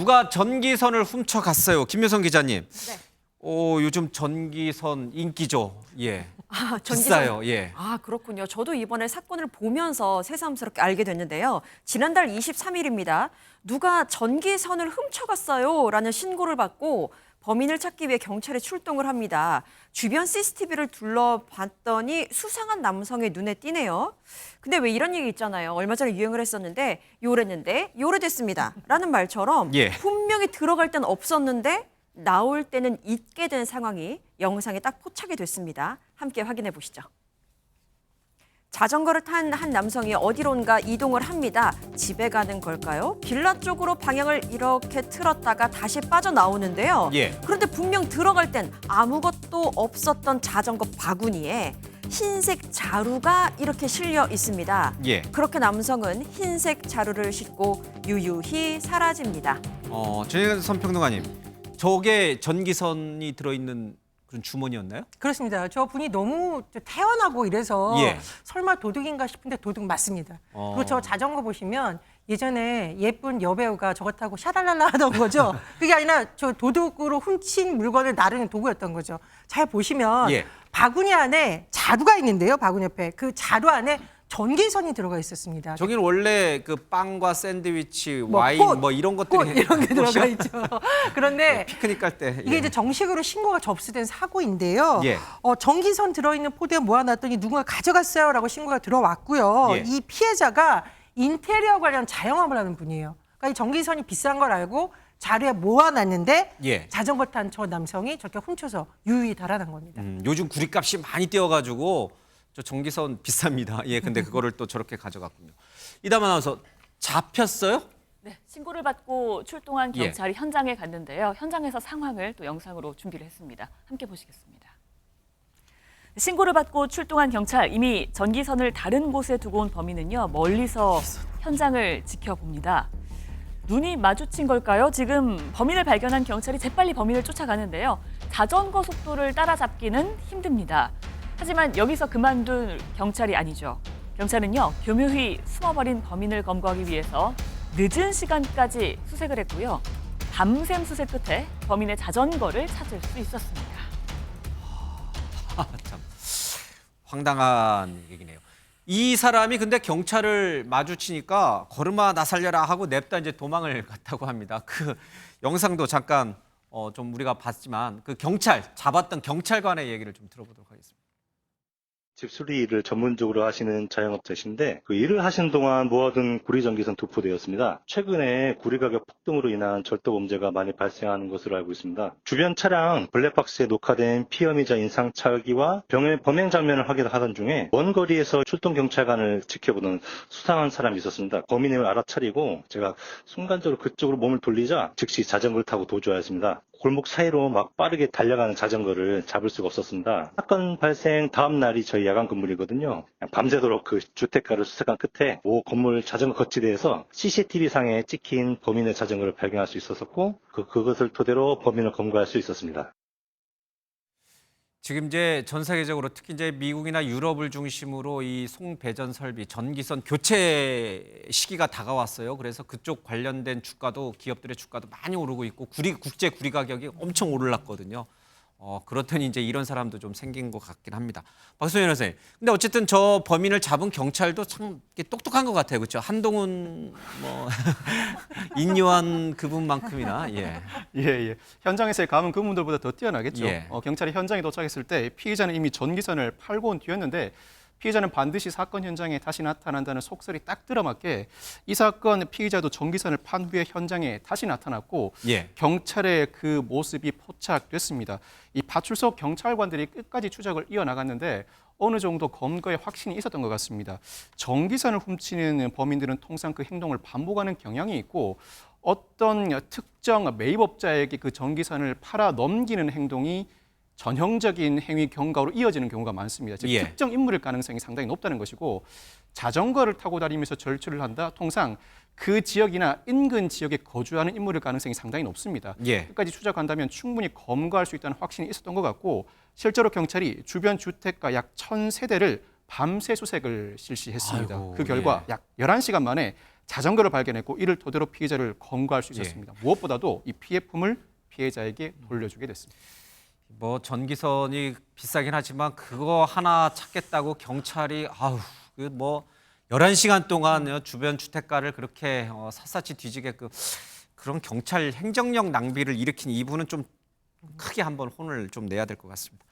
누가 전기선을 훔쳐갔어요. 김효성 기자님. 네. 요즘 전기선 인기죠. 예. 전기선. 비싸요. 예. 그렇군요. 저도 이번에 사건을 보면서 새삼스럽게 알게 됐는데요. 지난달 23일입니다. 누가 전기선을 훔쳐갔어요 라는 신고를 받고 범인을 찾기 위해 경찰이 출동을 합니다. 주변 CCTV를 둘러봤더니 수상한 남성의 눈에 띄네요. 근데 왜 이런 얘기 있잖아요. 얼마 전에 유행을 했었는데 요랬는데 요래됐습니다 라는 말처럼 예. 분명히 들어갈 땐 없었는데 나올 때는 있게 된 상황이 영상에 딱 포착이 됐습니다. 함께 확인해 보시죠. 자전거를 탄 한 남성이 어디론가 이동을 합니다. 집에 가는 걸까요? 빌라 쪽으로 방향을 이렇게 틀었다가 다시 빠져나오는데요. 예. 그런데 분명 들어갈 땐 아무것도 없었던 자전거 바구니에 흰색 자루가 이렇게 실려 있습니다. 예. 그렇게 남성은 흰색 자루를 싣고 유유히 사라집니다. 전혜선 평론가님, 저게 전기선이 들어있는 그런 주머니였나요? 그렇습니다. 저 분이 너무 태연하고 이래서 예. 설마 도둑인가 싶은데 도둑 맞습니다. 그리고 저 자전거 보시면 예전에 예쁜 여배우가 저거 타고 샤랄랄라 하던 거죠. 그게 아니라 저 도둑으로 훔친 물건을 나르는 도구였던 거죠. 잘 보시면 예. 바구니 안에 자루가 있는데요. 바구니 옆에. 그 자루 안에 전기선이 들어가 있었습니다. 저기는 원래 그 빵과 샌드위치, 뭐 와인 꽃, 뭐 이런 꽃 것들이 이런 게 들어가 꽃이요? 있죠. 그런데 피크닉 갈 때. 이게 이제 정식으로 신고가 접수된 사고인데요. 예. 전기선 들어있는 포대에 모아놨더니 누군가 가져갔어요라고 신고가 들어왔고요. 예. 이 피해자가 인테리어 관련 자영업을 하는 분이에요. 그러니까 이 전기선이 비싼 걸 알고 자루에 모아놨는데 예. 자전거 탄 저 남성이 저렇게 훔쳐서 유유히 달아난 겁니다. 요즘 구리값이 많이 뛰어가지고 저 전기선 비쌉니다. 예, 근데 그거를 또 저렇게 가져갔군요. 이다만 나와서 잡혔어요? 네, 신고를 받고 출동한 예. 경찰이 현장에 갔는데요. 현장에서 상황을 또 영상으로 준비를 했습니다. 함께 보시겠습니다. 신고를 받고 출동한 경찰, 이미 전기선을 다른 곳에 두고 온 범인은요. 멀리서 현장을 지켜봅니다. 눈이 마주친 걸까요? 지금 범인을 발견한 경찰이 재빨리 범인을 쫓아가는데요. 자전거 속도를 따라잡기는 힘듭니다. 하지만 여기서 그만둔 경찰이 아니죠. 경찰은요, 교묘히 숨어버린 범인을 검거하기 위해서 늦은 시간까지 수색을 했고요. 밤샘 수색 끝에 범인의 자전거를 찾을 수 있었습니다. 참 황당한 얘기네요. 이 사람이 근데 경찰을 마주치니까 걸음아 나 살려라 하고 냅다 이제 도망을 갔다고 합니다. 그 영상도 잠깐 좀 우리가 봤지만 그 경찰 잡았던 경찰관의 얘기를 좀 들어보도록 하겠습니다. 집수리 일을 전문적으로 하시는 자영업자신데 그 일을 하시는 동안 모아둔 구리전기선 도포되었습니다. 최근에 구리 가격 폭등으로 인한 절도범죄가 많이 발생하는 것으로 알고 있습니다. 주변 차량 블랙박스에 녹화된 피혐의자 인상착의와 범행 장면을 확인하던 중에 먼 거리에서 출동 경찰관을 지켜보는 수상한 사람이 있었습니다. 범인을 알아차리고 제가 순간적으로 그쪽으로 몸을 돌리자 즉시 자전거를 타고 도주하였습니다. 골목 사이로 막 빠르게 달려가는 자전거를 잡을 수가 없었습니다. 사건 발생 다음 날이 저희 야간 근무이거든요. 밤새도록 그 주택가를 수색한 끝에 모 건물 자전거 거치대에서 CCTV상에 찍힌 범인의 자전거를 발견할 수 있었고 그것을 토대로 범인을 검거할 수 있었습니다. 지금 이제 전 세계적으로 특히 이제 미국이나 유럽을 중심으로 이 송배전 설비, 전기선 교체 시기가 다가왔어요. 그래서 그쪽 관련된 주가도 기업들의 주가도 많이 오르고 있고 국제 구리 가격이 엄청 오르락거든요. 그렇더니 이제 이런 사람도 좀 생긴 것 같긴 합니다. 박소연 선생님. 근데 어쨌든 저 범인을 잡은 경찰도 참 똑똑한 것 같아요. 그렇죠? 한동훈 뭐 인요한 그분만큼이나 예. 예. 현장에서의 감은 그분들보다 더 뛰어나겠죠. 예. 경찰이 현장에 도착했을 때 피의자는 이미 전기선을 팔고 온 뒤였는데 피의자는 반드시 사건 현장에 다시 나타난다는 속설이 딱 들어맞게 이 사건 피의자도 전기선을 판 후에 현장에 다시 나타났고 예. 경찰의 그 모습이 포착됐습니다. 이 파출소 경찰관들이 끝까지 추적을 이어나갔는데 어느 정도 검거에 확신이 있었던 것 같습니다. 전기선을 훔치는 범인들은 통상 그 행동을 반복하는 경향이 있고 어떤 특정 매입업자에게 그 전기선을 팔아 넘기는 행동이 전형적인 행위 경과로 이어지는 경우가 많습니다. 즉 예. 특정 인물일 가능성이 상당히 높다는 것이고 자전거를 타고 다니면서 절취를 한다. 통상 그 지역이나 인근 지역에 거주하는 인물일 가능성이 상당히 높습니다. 예. 끝까지 추적한다면 충분히 검거할 수 있다는 확신이 있었던 것 같고 실제로 경찰이 주변 주택가 약 1,000세대를 밤새 수색을 실시했습니다. 아이고, 그 결과 예. 약 11시간 만에 자전거를 발견했고 이를 토대로 피해자를 검거할 수 있었습니다. 무엇보다도 이 피해품을 피해자에게 돌려주게 됐습니다. 뭐 전기선이 비싸긴 하지만 그거 하나 찾겠다고 경찰이 그 뭐 11시간 동안 주변 주택가를 그렇게 샅샅이 뒤지게끔 그런 경찰 행정력 낭비를 일으킨 이분은 좀 크게 한번 혼을 좀 내야 될 것 같습니다.